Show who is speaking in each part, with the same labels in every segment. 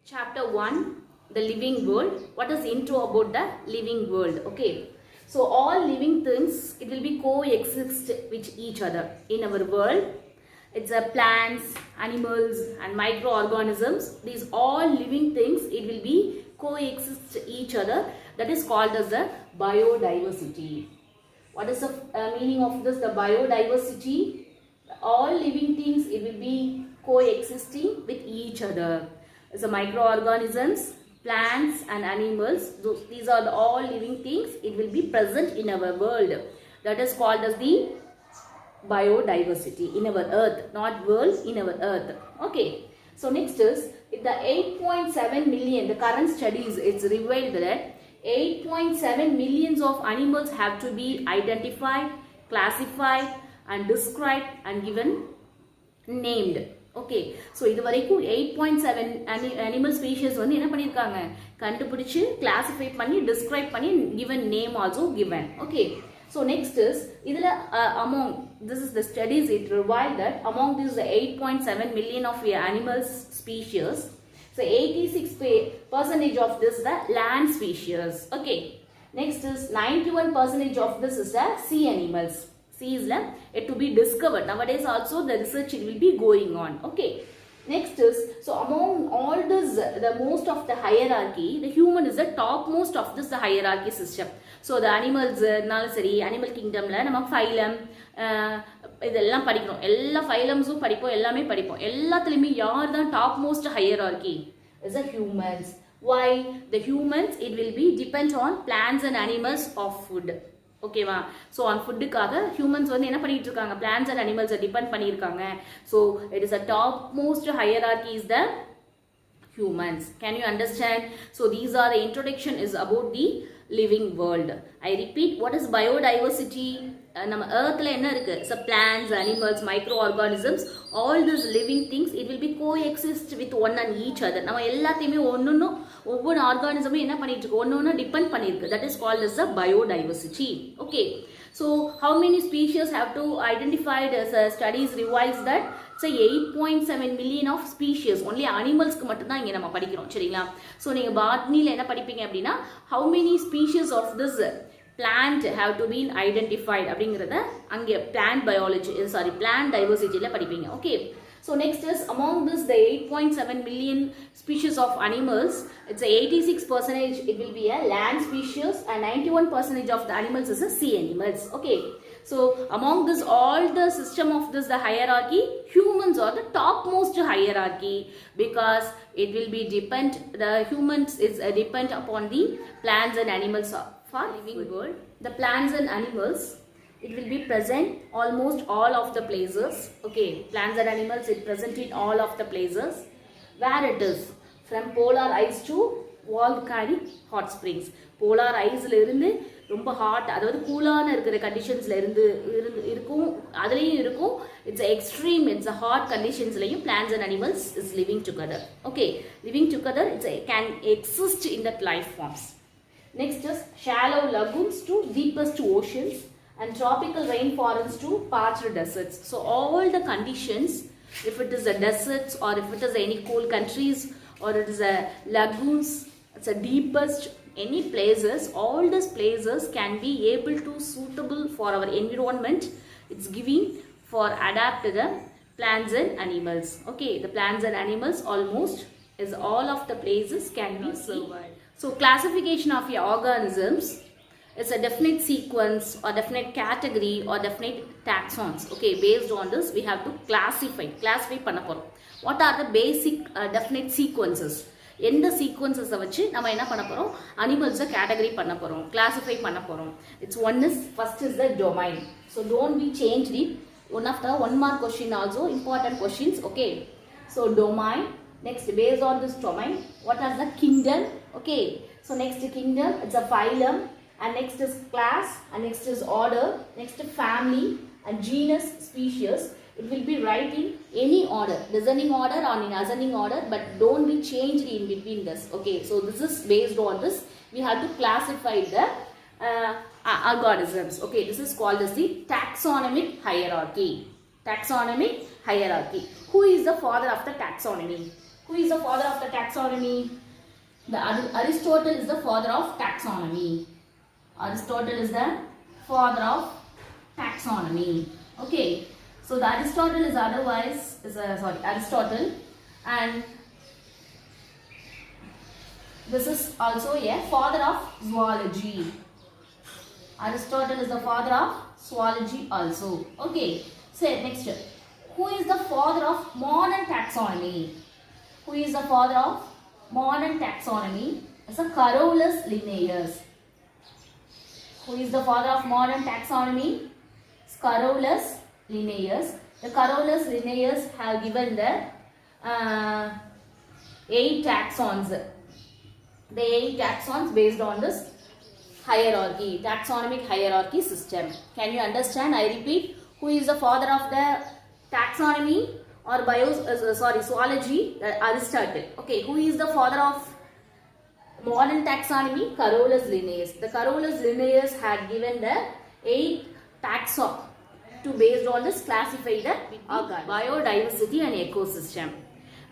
Speaker 1: Chapter 1, the living world. What is intro about the living world? Okay. So all living things, it will be coexist with each other in our world. It's plants, animals and microorganisms. These all living things, it will be coexist each other. That is called as the biodiversity. What is the meaning of this? The biodiversity. All living things, it will be coexisting with each other. So microorganisms, plants and animals, these are all living things. It will be present in our world. That is called as the biodiversity in our earth, not world, in our earth. Okay. So next is the 8.7 million, the current studies, it's revealed that 8.7 millions of animals have to be identified, classified and described and given named. Okay, so இது வரைக்கும் 8.7 animal species வந்து என்ன பண்ணிருக்காங்க, கண்டுபிடிச்சு classify பண்ணி describe பண்ணி given name also given. Okay, so next is இதுல among this is the studies, it revealed that among these 8.7 million of animals species, so 86% of this is the land species. Okay, next is 91% of this is the sea animals. Is yet to be discovered. Nowadays also the research will be going on. Okay, next is, so among all this, the most of the hierarchy, the human is the topmost of this the hierarchy system. So the animals sari animal kingdom la namak phylum இதெல்லாம் படிக்கிறோம், எல்லா ஃபைலம்ஸும் படிப்போம், எல்லாமே படிப்போம். எல்லாத்துலயுமே யார் தான் top most hierarchy is the humans. Why? The humans, it will be depend on plants and animals of food. ஓகேவா? ஸோ ஆன் ஃபுட்டுக்காக ஹியூமன்ஸ் வந்து என்ன பண்ணிட்டு இருக்காங்க, பிளான்ஸ் அண்ட் அனிமல்ஸை டிபெண்ட் பண்ணியிருக்காங்க. So it is a top most hierarchy is the humans. Can you understand? So these are the introduction is about the living world. I repeat, what is biodiversity? நம்ம earthல என்ன இருக்கு? So plants, animals, microorganisms, all these living things, it will be coexist with one and each other. நம்ம எல்லாத்தையுமே ஒன்னொன்னு ஒவ்வொரு ஆர்கானிசமே என்ன பண்ணிட்டு இருக்கு, ஒன்னொன்னு டிபெண்ட் பண்ணிருக்கு. That is called as the biodiversity. Okay, so how many species have to identified as studies reveals that so 8.7 million of species only animals க்கு மட்டும் தான் இங்க நம்ம படிக்கிறோம். சரிங்களா? சோ நீங்க பாட்னில என்ன படிப்பீங்க அப்படினா how many species of this plant have to be identified அப்படிங்கறத அங்க plant biology plant diversity ல படிப்பீங்க. Okay, so next is among this the 8.7 million species of animals, it's a 86% it will be a land species and 91% of the animals is a sea animals. Okay, so among this all the system of this the hierarchy, humans are the topmost hierarchy because it will be depend, the humans is depend upon the plants and animals for living world. The plants and animals, it will be present almost all of the places. Okay, plants and animals it present in all of the places where it is from polar ice to volcanic hot springs. polar ice ல இருந்து ரொம்ப hot, அதாவது கூலான இருக்கிற கண்டிஷன்ஸ்ல இருந்து இருக்கும், அதுலயும் இருக்கும். It's extreme, it's hot கண்டிஷன்ஸ்லயும் plants and animals is living together. Okay, living together, it's can exist in that life forms. Next is shallow lagoons to deepest oceans and tropical rainforests to parched deserts. So all the conditions, if it is a deserts or if it is any cold countries or it is a lagoons, it's a deepest any places, all these places can be able to suitable for our environment. It's giving for adapt to the plants and animals. Okay, the plants and animals almost is all of the places can be survived. So classification of your organisms is a definite sequence or definite category or definite taxons. Okay, based on this we have to classify பண்ண போறோம். What are the basic definite sequences? எந்த sequences வச்சு நம்ம என்ன பண்ண போறோம், animals category பண்ண போறோம், classify பண்ண போறோம். It's first is the domain. So don't be changed it. One mark question also important questions. Okay, so domain. Next, based on this domain, what are the kingdom? Okay, so next kingdom, it's a phylum, and next is class, and next is order, next family, and genus, species. It will be right in any order, descending order or in ascending order, but don't be changed in between this. Okay, so this is based on this. We have to classify the organisms. Okay, this is called as the taxonomic hierarchy. Taxonomic hierarchy. Who is the father of the taxonomy? Who is the father of the taxonomy? Aristotle is the father of taxonomy. Aristotle is the father of taxonomy. Okay. So the Aristotle is Aristotle, and this is also a father of zoology. Aristotle is the father of zoology also. Okay. So next, who is the father of modern taxonomy? Who is the father of modern taxonomy? It's a Carolus Linnaeus. Who is the father of modern taxonomy? It's Carolus Linnaeus. The Carolus Linnaeus have given the 8 taxons. The 8 taxons based on this hierarchy, taxonomic hierarchy system. Can you understand? I repeat, who is the father of the taxonomy or zoology? Aristotle. Okay, who is the father of modern taxonomy? Carolus Linnaeus. The Carolus Linnaeus had given the 8 taxa to based on this classify the biodiversity and ecosystem.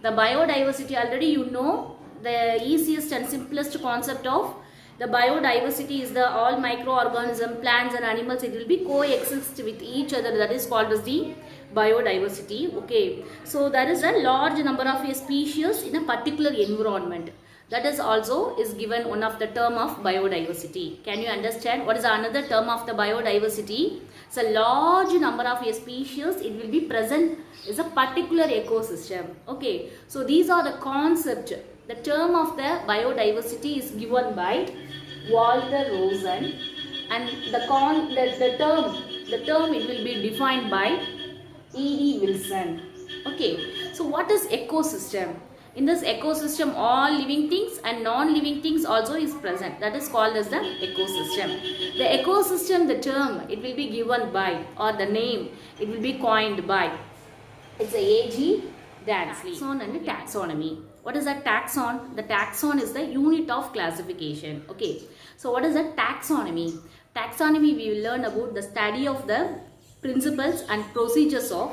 Speaker 1: The biodiversity, already you know the easiest and simplest concept of the biodiversity is the all microorganisms, plants and animals, it will be coexist with each other. That is called as the biodiversity. Okay, so there is a large number of species in a particular environment. That is also is given one of the term of biodiversity. Can you understand what is another term of the biodiversity? It's a large number of species, it will be present is a particular ecosystem. Okay, so these are the concept. The term of the biodiversity is given by Walter Rosen, and the term it will be defined by E.D. Wilson. Okay, so what is ecosystem? In this ecosystem, all living things and non-living things also is present. That is called as the ecosystem. The ecosystem, the term, it will be given by, or the name, it will be coined by. It's a A.G. Dansley. Taxon and taxonomy. What is a taxon? The taxon is the unit of classification. Okay. So what is a taxonomy? Taxonomy, we will learn about the study of the principles and procedures of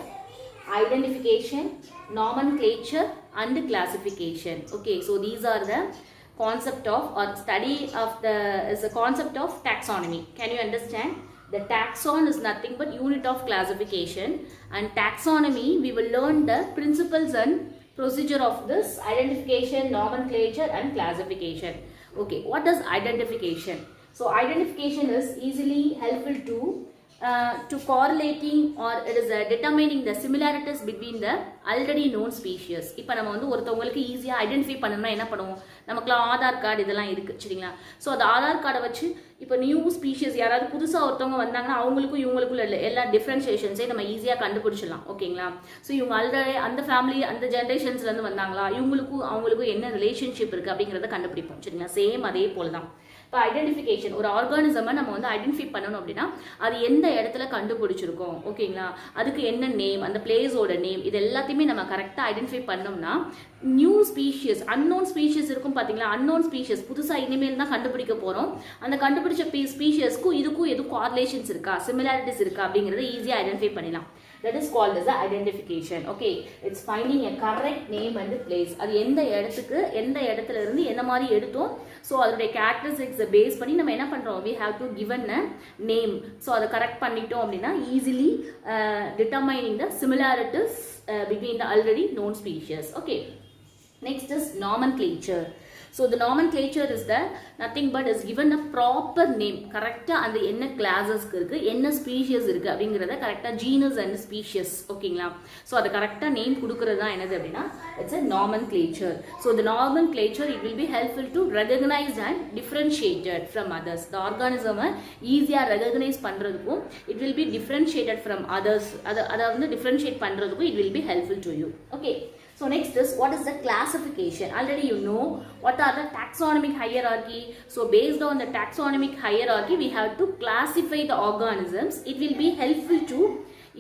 Speaker 1: identification, nomenclature and classification. Okay, so these are the concept of or study of the is a concept of taxonomy. Can you understand? The taxon is nothing but unit of classification, and taxonomy we will learn the principles and procedure of this identification, nomenclature and classification. Okay, what is identification? So identification is easily helpful to correlating or it is determining the similarities between the already known species. இப்போ நம்ம வந்து ஒருத்தவங்களுக்கு ஈஸியா identify பண்ணனும்னா என்ன பண்ணுவோம்? நமக்குலாம் Aadhaar card இதெல்லாம் இருக்கு சரிங்களா? சோ அந்த ஆதார் கார்டை வச்சு இப்போ நியூ ஸ்பீஷிஸ் யாராவது புதுசா ஒருத்தவங்க வந்தாங்கன்னா அவங்களுக்கும் இவங்களுக்கும் எல்லா டிஃபரன்ஷியேஷன்ஸே நம்ம ஈஸியா கண்டுபிடிச்சிடலாம். ஓகேங்களா? சோ இவங்க ஆல்ரெடி அந்த ஃபேமிலி அந்த ஜெனரேஷன்ஸ்ல இருந்து வந்தாங்களா, இவங்களுக்கும் அவங்களுக்கும் என்ன ரிலேஷன்ஷிப் இருக்கு அப்படிங்கறத கண்டுபிடிப்போம் சரிங்களா? சேம் அதே போல தான். இப்போ ஐடென்டிஃபிகேஷன் ஒரு ஆர்கானிசமை நம்ம வந்து ஐடென்டிஃபை பண்ணணும் அப்படின்னா அது எந்த இடத்துல கண்டுபிடிச்சிருக்கோம் ஓகேங்களா, அதுக்கு என்ன நேம், அந்த பிளேஸோட நேம், இது எல்லாத்தையுமே நம்ம கரெக்டாக ஐடென்டிஃபை பண்ணோம்னா நியூ ஸ்பீஷியஸ் அன்னோன் ஸ்பீஷியஸ் இருக்கும் பார்த்தீங்களா, அன்னோன் ஸ்பீஷியஸ் புதுசாக இனிமேல் தான் கண்டுபிடிக்க போகிறோம். அந்த கண்டுபிடிச்ச ஸ்பீஷியஸ்க்கும் இதுக்கும் எதுவும் கார்லேஷன்ஸ் இருக்கா, சிமிலாரிட்டிஸ் இருக்கா அப்படிங்கிறத ஈஸியாக ஐடென்டிஃபை பண்ணிடலாம். That is called as the identification. Okay, it's finding a correct name and place. அது எந்த இடத்துக்கு எந்த இடத்துல இருந்து என்ன மாதிரி எடுத்தோம், ஸோ அதோடைய கேரக்டரிஸ்டிக்ஸை பேஸ் பண்ணி நம்ம என்ன பண்ணுறோம், we have to given a name. So அதை கரெக்ட் பண்ணிட்டோம் அப்படின்னா easily determining the similarities between the already known species. Okay, next is nomenclature. So the nomenclature is the nothing but is given a proper name. Correct and the என்ன classes இருக்கு, என்ன species இருக்கு அப்படிங்கறத கரெக்ட்டா genus and species ஓகேங்களா. So அது கரெக்ட்டா name கொடுக்கிறது தான் என்னது அப்படினா it's a nomenclature. So the nomenclature it will be helpful to recognize and differentiated from others. The organism ஈஸியா recognize பண்றதுக்கும் it will be differentiated from others. அத வந்து differentiate பண்றதுக்கும் it will be helpful to you. Okay. So next is what is the classification? Already you know what are the taxonomic hierarchy. So based on the taxonomic hierarchy we have to classify the organisms. It will be helpful to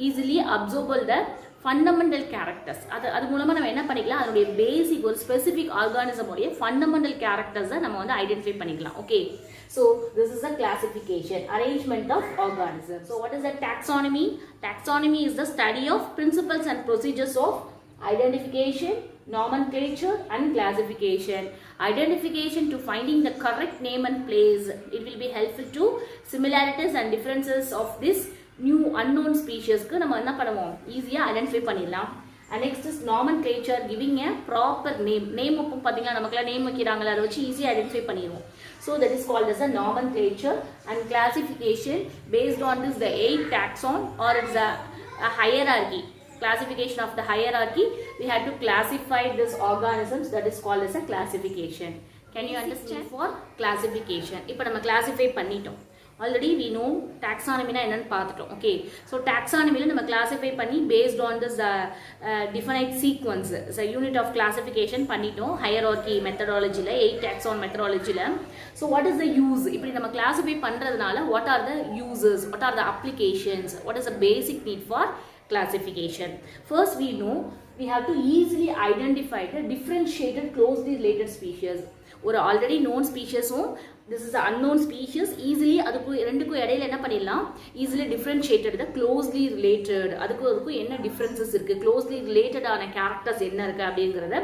Speaker 1: easily absorb the fundamental characters. அது மூலமா நம்ம என்ன பண்ணிக்கலாம், அதோட பேசிக் ஒரு specific organism உடைய fundamental கேரக்டர்ஸை நம்ம வந்து ஐடென்டிஃபை பண்ணிக்கலாம். Okay, so this is a classification, arrangement of organisms. So what is the taxonomy? Taxonomy is the study of principles and procedures of identification, nomenclature and classification, identification to finding the correct name and place. It will be helpful to similarities and differences of this new unknown species க்கு நம்ம என்ன பண்ணுவோம் ஈஸியா identify பண்ணிடலாம். And next is nomenclature, giving a proper name. Name அப்போ பாத்தீங்கன்னா நமக்குலாம் name வைக்கிறாங்களா அதை வச்சு ஈஸியா ஐடென்டிஃபை பண்ணிடுவோம். So that is called as a nomenclature. And classification based on this the 8 taxon or it's a hierarchy. Classification of the hierarchy, we had to classify these organisms, that is called as a classification. Can you understand? For classification இப்போ நம்ம classify பண்ணிட்டோம். Already we know taxonomy na enna paathutom. Okay, so taxonomy la nama classify panni based on this definite sequence, so unit of classification pannitom hierarchy methodology la 8 taxon methodology la. So what is the use? Ipdi nama classify pandradanaala what are the uses, what are the applications, what is the basic need for classification? First we know we have to easily identify the differentiated closely related species. Or already known species, this is an unknown species, easily அதுக்கு ரெண்டுக்கும் இடையில என்ன பண்ணிடலாம் easily differentiated the closely related அதுக்கு என்ன differences இருக்கு closely related ஆன characters என்ன இருக்கு அப்படிங்கறத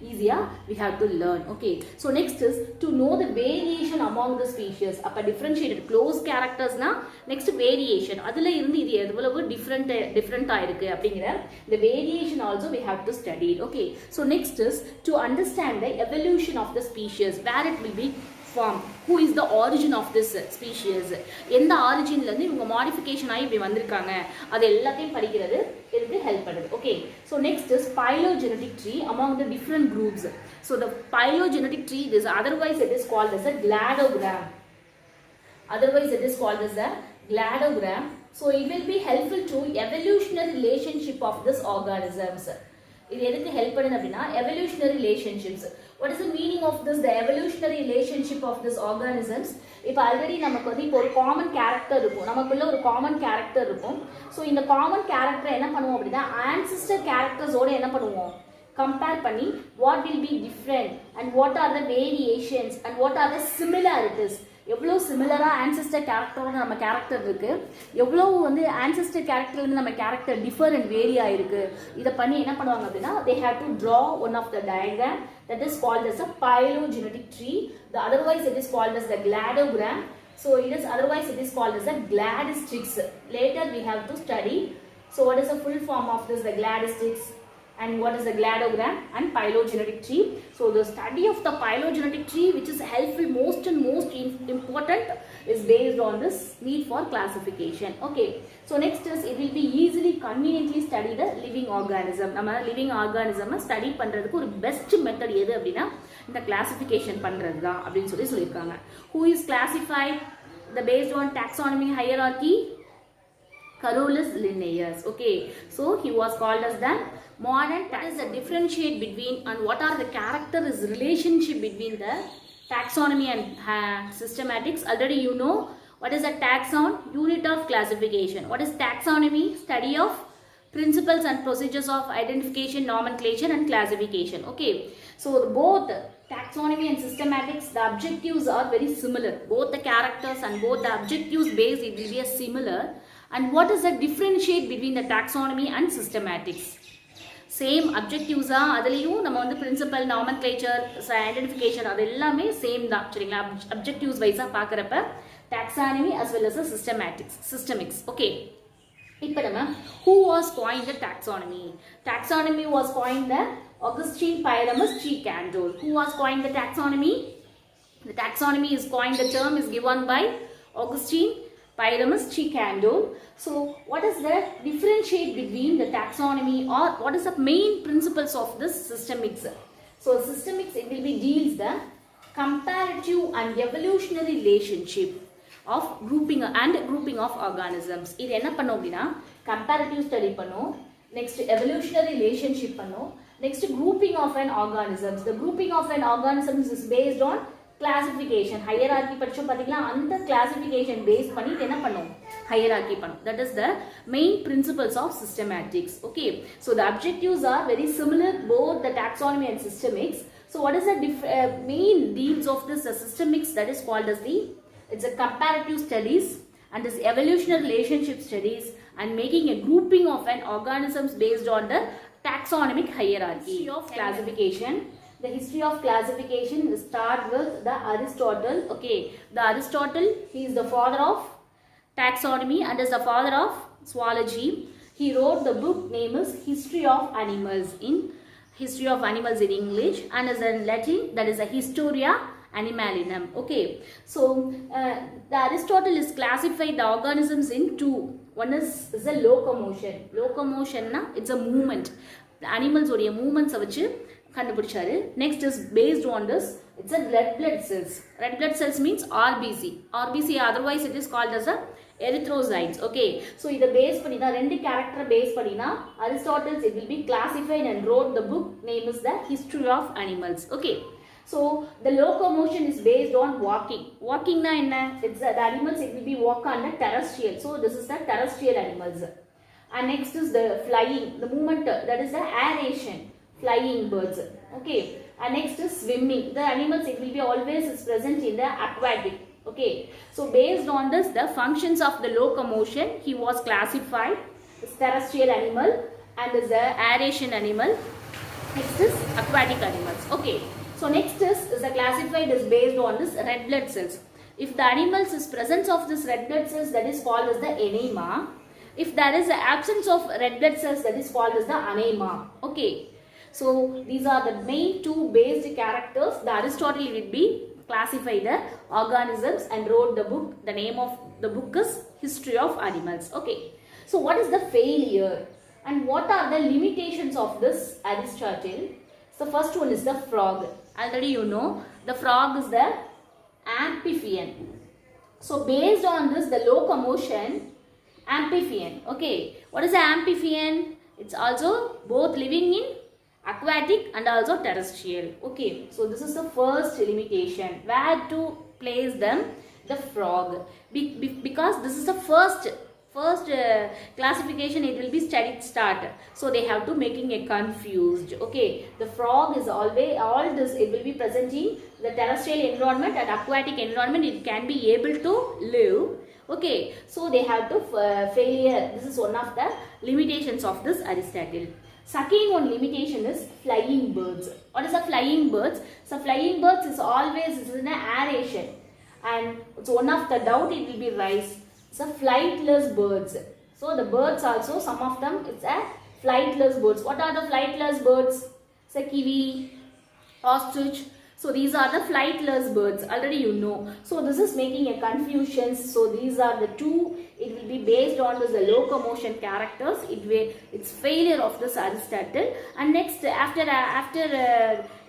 Speaker 1: ஈஸியா we have to learn. Okay, so next is to know the variation among the species. அப்ப differentiated close characters னா next variation அதுல இருந்து இது எவ்வளவு different ஆயிருக்கு அப்படிங்கற the variation also we have to study. Okay, so next is to understand the evolution of the species, where it will be formed, who is the origin of this species, எந்த ஆரிஜின்ல இருந்து இவங்க modification ஆகி இப்படி வந்திருக்காங்க அது எல்லாத்தையும் படிக்கிறது இதுக்கு ஹெல்ப் பண்ணுது. Okay, so next is phylogenetic tree among the different groups. So the phylogenetic tree is otherwise it is called as a cladogram. Otherwise it is called as a cladogram. So it will be helpful to evolutionary relationship of this organisms. இது எதுக்கு help பண்ணுது அப்படின்னா evolutionary relationships. What is the meaning of this, the evolutionary relationship of this organisms? இப்போ already நமக்கு வந்து இப்போ ஒரு common character இருக்கும், நமக்குள்ள ஒரு காமன் கேரக்டர் இருக்கும். ஸோ இந்த காமன் கேரக்டர் என்ன பண்ணுவோம் அப்படின்னா ஆன்சிஸ்டர் கேரக்டர்ஸோட என்ன பண்ணுவோம் கம்பேர் பண்ணி what will be different and what are the variations and what are the similarities. எவ்வளோ சிமிலராக ஆன்சிஸ்டர் கேரக்டரோட நம்ம கேரக்டர் இருக்கு, எவ்வளோ வந்து ஆன்சிஸ்டர் கேரக்டர்லேருந்து நம்ம கேரக்டர் டிஃபரெண்ட் வேரி ஆயிருக்கு. இதை பண்ணி என்ன பண்ணுவாங்க அப்படின்னா they have to draw one of the diagram that is called as a phylogenetic tree. The otherwise it is called as the cladogram. So it is otherwise it is called as a cladistics. Later we have to study. So what is the full form of this, the cladistics, and what is the cladogram and phylogenetic tree. So the study of the phylogenetic tree, which is helpful most and most important, is based on this need for classification. Okay, so next is it will be easily conveniently study the living organism. நம்ம living organism study பண்றதுக்கு ஒரு best method எது அப்படின்னா இந்த classification பண்றது தான் அப்படின்னு சொல்லியிருக்காங்க. Who is classified the based on taxonomy hierarchy? Carolus Linnaeus. Okay, so he was called as the modern. What is the differentiate between and what are the character is relationship between the taxonomy and systematics? Already you know what is a taxon, unit of classification. What is taxonomy? Study of principles and procedures of identification, nomenclature and classification. Okay, so both taxonomy and systematics, the objectives are very similar. Both the characters and both the objectives based it will be a similar. And what is the differentiate between the taxonomy and systematics? Same objectives are அதுலயும் நம்ம வந்து principle, nomenclature, identification அது எல்லாமே same தான் சரிங்களா. objectives வைஸா பார்க்கறப்ப taxonomy as well as the systemics. Okay, இப்போ நம்ம who was coined the taxonomy? Taxonomy was coined the Augustine Pyramus G. Candolle. Who was coined the taxonomy? The taxonomy is coined, the term is given by Augustine Pyramus G. Candolle. So what is the differentiate between the taxonomy or what is the main principles of this systemics? So systemics it will be deals the comparative and evolutionary relationship of grouping of organisms. இது என்ன பண்ணோம் அப்படின்னா comparative study பண்ணோம், next evolutionary relationship பண்ணோம், next grouping of an organisms. The grouping of an organisms is based on classification. Hierarchy படிச்சோம் பாத்தீங்களா, அந்த classification base பண்ணி என்ன பண்ணும் hierarchy பண்ணும். That is the main principles of systematics. Okay, so the objectives are very similar both the taxonomy and systemics. So what is the main deals of this systemics? That is called as it's a comparative studies and this evolutionary relationship studies and making a grouping of an organisms based on the taxonomic hierarchy. History of classification. The history of classification start with the Aristotle. Okay, the Aristotle, he is the father of taxonomy and is the father of zoology. He wrote the book name is History of Animals in English, and is in Latin, that is a Historia Animalinum. Okay, so the Aristotle is classified the organisms in two. One is a locomotion. Locomotion na, it's a movement. The animals oda movements vachu kandupidicharu. Next is based on this, it's a red blood cells. Red blood cells means RBC. RBC, otherwise it is called as a erythrocytes. Okay, so idu base panina rendu character base panina Aristotle it will be classified and wrote the book name is the History of Animals. Okay, so the locomotion is based on walking. Walking na enna, it's the animals it will be walk on the terrestrial. So this is the terrestrial animals. And next is the flying, the movement, that is the aeration, flying birds. Okay, and next is swimming. The animals it will be always is present in the aquatic. Okay, so based on this, the functions of the locomotion, he was classified as terrestrial animal and is the aeration animal. Next is aquatic animals. Okay, so next is the classified is based on this red blood cells. If the animals is presence of this red blood cells, that is called as the enema. If there is an absence of red blood cells, that is called as the anema. Okay, so these are the main two based characters. The Aristotle will be classified the organisms and wrote the book. The name of the book is History of Animals. Okay, so what is the failure and what are the limitations of this Aristotle? So first one is the frog. Already you know the frog is the amphibian. So based on this, the locomotion, amphibian. Okay, what is the amphibian? It's also both living in aquatic and also terrestrial. Okay, so this is the first limitation. Where to place them? The frog. Because this is the first classification, it will be studied start. So they have to making a confused. Okay, the frog is always, all this it will be presenting the terrestrial environment and aquatic environment. It can be able to live. Okay, so they have to failure. This is one of the limitations of this Aristotle. Second one limitation is flying birds. What is a flying birds? So flying birds is always in an aeration, and so one of the doubt it will be rise. It's a flightless birds. So the birds also, some of them it's a flightless birds. What are the flightless birds? It's a kiwi, ostrich. So these are the flightless birds. Already you know. So this is making a confusion. So these are the two. It will be based on the locomotion characters. It's failure of this Aristotle. And next, after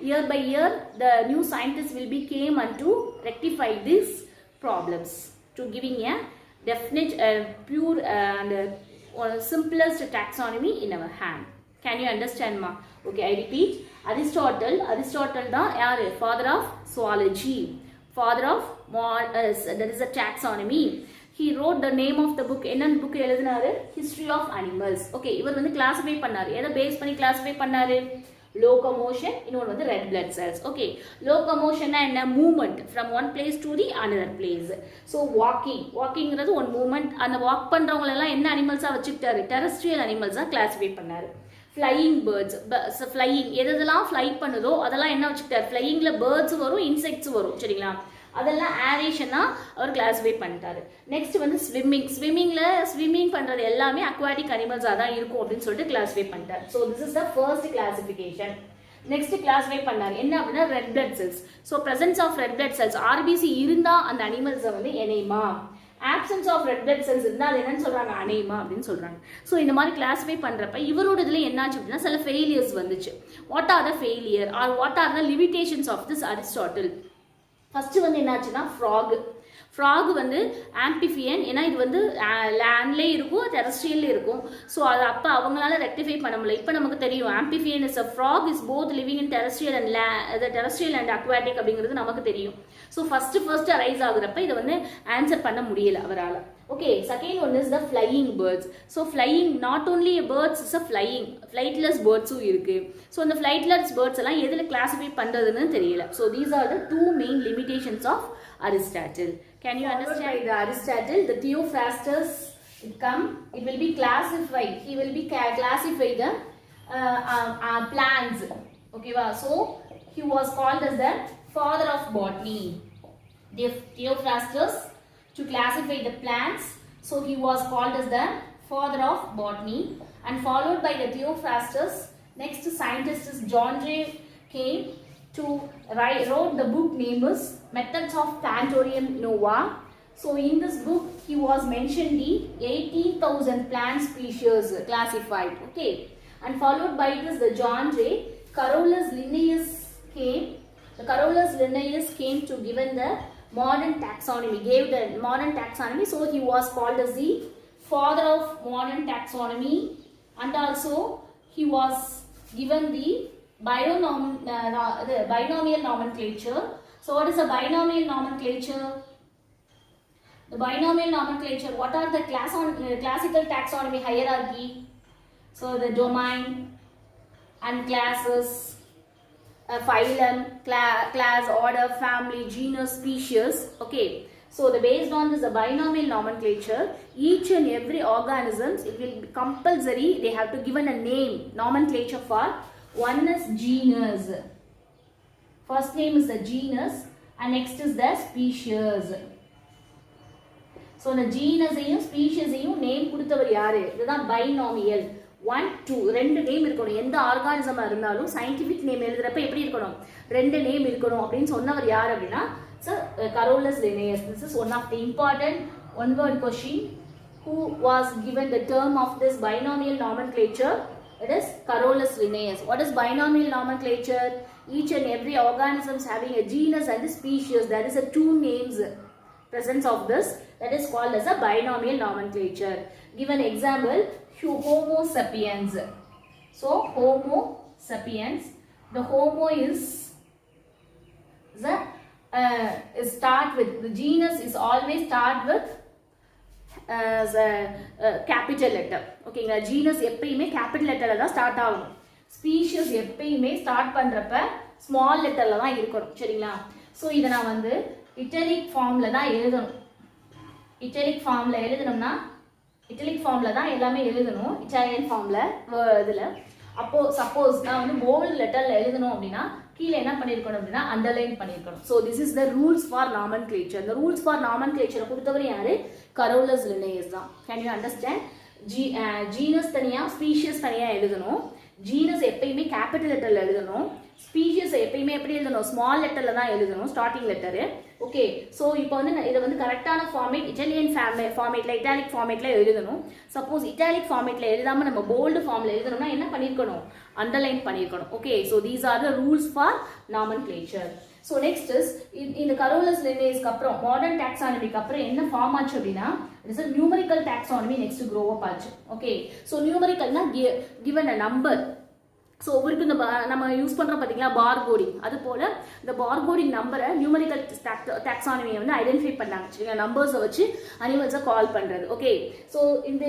Speaker 1: year by year, the new scientists will be came and to rectify these problems, to giving a definite, pure and simplest taxonomy in our hand. Can you understand, ma? Okay, I repeat. Aristotle da yaar? Father of zoology, father of that is a taxonomy. He wrote the name of the book. Enna book eludinaru? History of Animals. Okay, ivar vandu classify pannaru. Edha base panni classify pannaru? Locomotion, இன்னொரு வந்து red blood cells. Okay, locomotion na enna? Movement from one place to the another place. So walkingங்கிறது one movement. அந்த walk பண்றவங்க எல்லாம் என்ன animals ஆ வச்சிட்டாரு? Terrestrial animals ஆ classify பண்ணாரு. Flying birds, flying எதெல்லாம் fly பண்ணுதோ அதெல்லாம் என்ன வச்சுக்கிட்டார்? flyingல birds வரும், insects வரும், சரிங்களா? அதெல்லாம் aeration-ஆ அவர் classify பண்ணிட்டாரு. நெக்ஸ்ட் வந்து ஸ்விம்மிங் பண்றது எல்லாமே aquatic animals-ஆ தான் இருக்கும் அப்படின்னு சொல்லிட்டு classify பண்ணிட்டார். So this is the first classification. Next classify பண்ணாரு என்ன அப்படின்னா red blood cells. So presence of red blood cells, RBC இருந்தா அந்த animals-அ வந்து enema. Absence of red blood cells இருந்தா அது என்னன்னு சொல்றாங்க? அனேமா அப்படின்னு சொல்றாங்க. ஸோ இந்த மாதிரி கிளாஸிஃபை பண்றப்ப இவரோட இதுல என்னாச்சு அப்படின்னா சில ஃபெயிலியர்ஸ் வந்துச்சு. What are the failure are what are the limitations of this Aristotle? First வந்து என்னாச்சுன்னா ஃப்ராக் வந்து ஆம்பிஃபியன். ஏன்னா இது வந்து லேண்ட்லேயே இருக்கும், டெரஸ்ட்ரியல்லே இருக்கும். ஸோ அது அப்போ அவங்களால ரெக்டிஃபை பண்ண முடியல. இப்போ நமக்கு தெரியும் amphibian is a frog is both living in terrestrial and aquatic அப்படிங்கிறது நமக்கு தெரியும். ஸோ ஃபர்ஸ்ட் அரைஸ் ஆகுறப்ப இதை வந்து ஆன்சர் பண்ண முடியல அவரால். Okay, second one is the flying birds. So flying not only birds is a flightless பேர்ட்ஸும் இருக்கு. ஸோ அந்த ஃப்ளைட்லெஸ் பேர்ட்ஸ் எல்லாம் எதில் கிளாஸிஃபை பண்ணுறதுன்னு தெரியல. So these are the two main limitations of Aristotle. Can you understand? The Aristotle, the Theophrastus, it will be classified. He will be classify the plants. Okay, so he was called as the father of botany. Theophrastus to classify the plants, so he was called as the father of botany, and followed by the Theophrastus. Next scientist is John Ray came to wrote the book name is Methods of Plantorium Nova. So in this book he was mentioned the 18,000 plant species classified. Okay, and followed by this the John Ray Carolus Linnaeus came. The Carolus Linnaeus came to given the modern taxonomy, gave the modern taxonomy. So he was called as the father of modern taxonomy, and also he was given the binomial nomenclature. So what is a binomial nomenclature? The binomial nomenclature, what are the classical taxonomy hierarchy? So the domain and classes, phylum, class, order, family, genus, species. Okay, so based on this binomial nomenclature, each and every organisms, it will be compulsory, they have to given a name, nomenclature for. One is genus, first name is the genus, and next is the species. So the genus and species name கொடுத்தவர் யாரு? இதுதான் binomial. 1 2 ரெண்டு name இருக்கணும். எந்த ஆர்கானிசமா இருந்தாலும் scientific name எழுதுறப்ப எப்படி இருக்கணும்? ரெண்டு நேம் இருக்கணும் அப்படினு சொன்னவர் யார் அப்படினா Carolus Linnaeus. This is one of the important one word question who was given the term of this binomial nomenclature. It is Carolus Linnaeus. What is binomial nomenclature? Each and every organisms having a genus and a species. There is a two names presence of this, that is called as a binomial nomenclature. Give an example, Homo sapiens. So Homo sapiens, the Homo is start with, the genus is always start with capital letter. Okay, genus எப்பயுமே capital letterல தான் start ஆகும். Species எப்பயுமே start பண்றப்ப small letterல தான் இருக்கணும். சரிங்களா? So இத நான் வந்து italic formல தான் எழுதணும். italic formல எழுதணும்னா italic formல தான் எல்லாமே எழுதணும். Italian formல இதுல. அப்போ suppose நான் வந்து bold letterல எழுதணும் அப்படினா கீழ என்ன பண்ணிருக்கணும் அப்படினா underline பண்ணிருக்கணும். So this is the rules for nomenclature. The rules for nomenclature கொடுத்தவர் யாரு? Carolus Linnaeus தான். Can you understand? Genus தனியா species தனியா எழுதணும். genus எப்பயுமே capital letterல எழுதணும். species எப்பயுமே எப்படி எழுதணும்? small letterல தான் எழுதணும், starting letter. ஓகே, சோ இப்போ வந்து இத வந்து கரெக்ட்டான ஃபார்மேட் இட்டாலியன் ஃபார்மேட்ல இட்டாலிக் ஃபார்மேட்ல எழுதணும். சப்போஸ் இட்டாலிக் ஃபார்மேட்ல எழுதாம நம்ம போல்ட் ஃபார்ம்ல எழுதணும்னா என்ன பண்ணிருக்கணும்? அண்டர்லைன் பண்ணிருக்கணும். Okay, so these are the rules for nomenclature. So next is in the Carolus Linnaeus அப்புறம் modern taxonomy அப்புறம் என்ன ஃபார்ம் ஆச்சு அப்படினா it is a numerical taxonomy next grow up ஆச்சு. ஓகே, so numerical னா given a number. So ஒவ்வொருக்கு நம்ம use பண்றோம் பாத்தீங்களா பார் கோடிங், அது போல இந்த பார் கோடிங் நம்பரை நியூமரிக்கல் டாக்ஸானமி வந்து ஐடென்டிஃபை பண்ணாங்க. சரிங்களா? நம்பர்ஸை வச்சு அனிமல்ஸை கால் பண்றது. ஓகே, ஸோ இந்த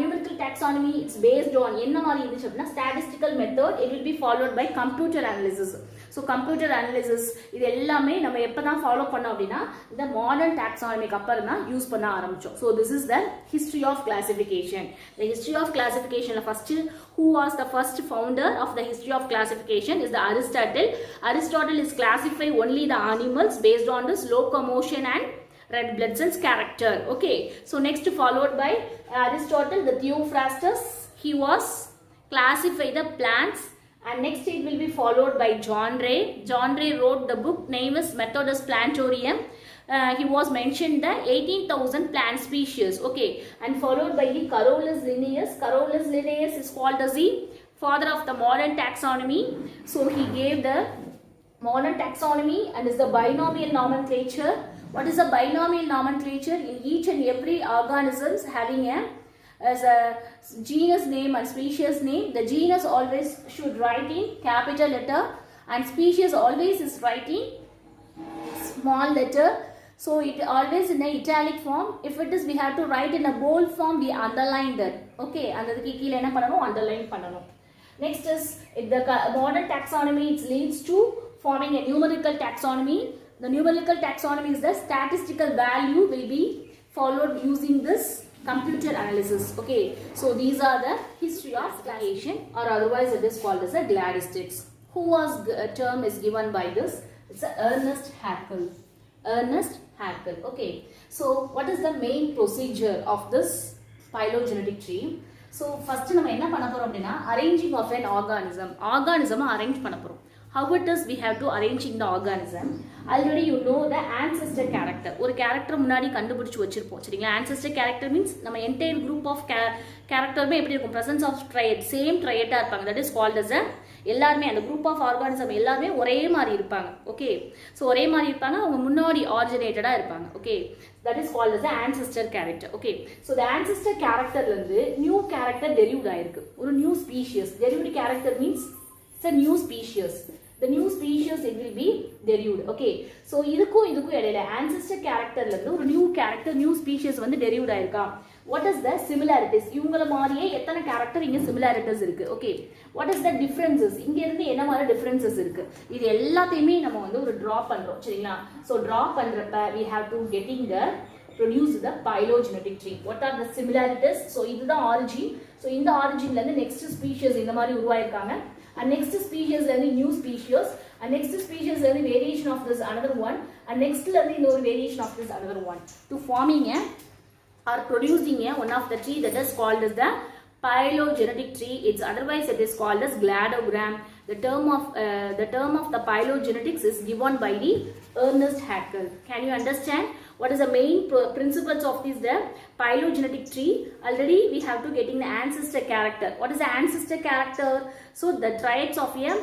Speaker 1: numerical taxonomy it's based on என்ன மாதிரி இருந்துச்சு அப்படின்னா statistical method. It will be followed by computer analysis. So computer analysis இது எல்லாமே நம்ம எப்போ தான் ஃபாலோ பண்ணோம் அப்படின்னா இந்த மாடர்ன் டாக்ஸானமிக்கு அப்புறம் தான் யூஸ் பண்ண ஆரம்பிச்சோம். So this is the history of classification. The history of கிளாசிஃபிகேஷன்ல first who was the first founder of the history of classification is the Aristotle. Aristotle is classify only the animals based on this locomotion and red blood cells character. Okay, so next followed by Aristotle, the Theophrastus, he was classify the plants, and next it will be followed by John Ray. John Ray wrote the book name is Methodus Plantorium. He was mentioned the 18,000 plant species. Okay, and followed by the Carolus Linnaeus. Carolus Linnaeus is called as the father of the modern taxonomy. So he gave the modern taxonomy and is the binomial nomenclature. What is the binomial nomenclature? In each and every organisms having as a genus name and species name, the genus always should write in capital letter and species always is writing small letter. So it always in a italic form. If it is we have to write in a bold form, we underline that. Okay, andadukku keela enna pananum underline pananum. Next is the modern taxonomy, it leads to forming a numerical taxonomy. The numerical taxonomy is the statistical value will be followed using this computer analysis. Okay, so these are the history of classification, or otherwise it is called as a gladistics. Who was term is given by this? It's a Ernest Haeckel. Ernest Haeckel. Okay, so what is the main procedure of this phylogenetic tree? So first நம்ம என்ன பண்ண போறோம் அப்படினா arranging of an organism arrange பண்ண போறோம். How it is we have to arranging the organism. Already you know the ancestor character. ஒரு character முன்னாடி கண்டுபிடிச்சு வச்சிருப்போம் சரிங்களா. Ancestor character means நம்ம entire group of characterமே எப்படி இருக்கும், presence of triad, same triad இருப்பாங்க. That is called as a எல்லாருமே அந்த group of organism எல்லாருமே ஒரே மாதிரி இருப்பாங்க. ஓகே, ஸோ ஒரே மாதிரி இருப்பாங்க, அவங்க முன்னாடி ஆரிஜினேட்டடாக இருப்பாங்க. Okay, that is called as the ancestor character. Okay, so the ancestor character இருந்து new character derived ஆயிருக்கு, ஒரு new species. Derived character means it's a new species. The new species it will be derived. Okay, so இதுக்கும் இடையில ancestor characterல இருந்து ஒரு new character, new species வந்து derived ஆயிருக்கா. What is the similarities? இவங்கள மாதிரியே எத்தனை character இங்க similarities இருக்கு. Okay, what is the differences? இங்க இருந்து என்ன மாதிரி differences இருக்கு, இது எல்லாத்தையுமே நம்ம வந்து ஒரு draw பண்றோம் சரிங்களா. So draw பண்றப்ப we have to getting the produce the phylogenetic tree. What are the similarities? So இதுதான் origin. So இந்த originல இருந்து next species இந்த மாதிரி உருவாயிருக்காங்க, and next species learning new species, and next species learning variation of this another one, and next learning no variation of this another one, to forming a or producing a one of the tree that is called as the phylogenetic tree. It's otherwise it is called as cladogram. The term of the phylogenetics is given by the Ernest Haeckel. Can you understand what is the main principles of this the phylogenetic tree? Already we have to getting the ancestor character. What is the ancestor character? So the traits of a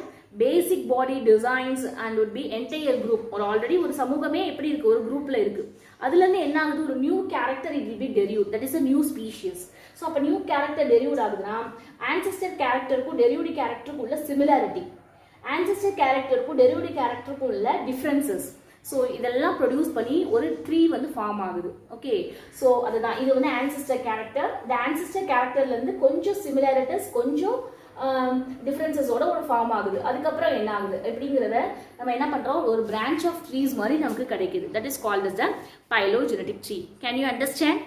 Speaker 1: basic body designs and would be entire group, or already ஒரு சமூகமே எப்படி இருக்கு, ஒரு குரூப்ல இருக்கு, அதுல இருந்து என்ன ஆகுது, ஒரு new character it will be derived, that is a new species. So அப்ப நியூ கேரக்டர் derived ஆகுதுன்னா ancestor கேரக்டருக்கும் derived கேரக்டருக்கும் உள்ள similarity, ancestor கேரக்டருக்கும் derived கேரக்டருக்கும் உள்ள differences, ஸோ இதெல்லாம் ப்ரொடியூஸ் பண்ணி ஒரு ட்ரீ வந்து ஃபார்ம் ஆகுது. ஓகே, ஸோ அதுதான் இது வந்து ஆன்சிஸ்டர் கேரக்டர். இந்த ஆன்சிஸ்டர் கேரக்டர்லேருந்து கொஞ்சம் சிமிலாரிட்டிஸ், கொஞ்சம் டிஃப்ரென்சஸோட ஒரு ஃபார்ம் ஆகுது. அதுக்கப்புறம் என்ன ஆகுது அப்படிங்கிறத நம்ம என்ன பண்ணுறோம், ஒரு பிரான்ச் ஆஃப் ட்ரீஸ் மாதிரி நமக்கு கிடைக்குது. That is called as the phylogenetic tree. Can you understand?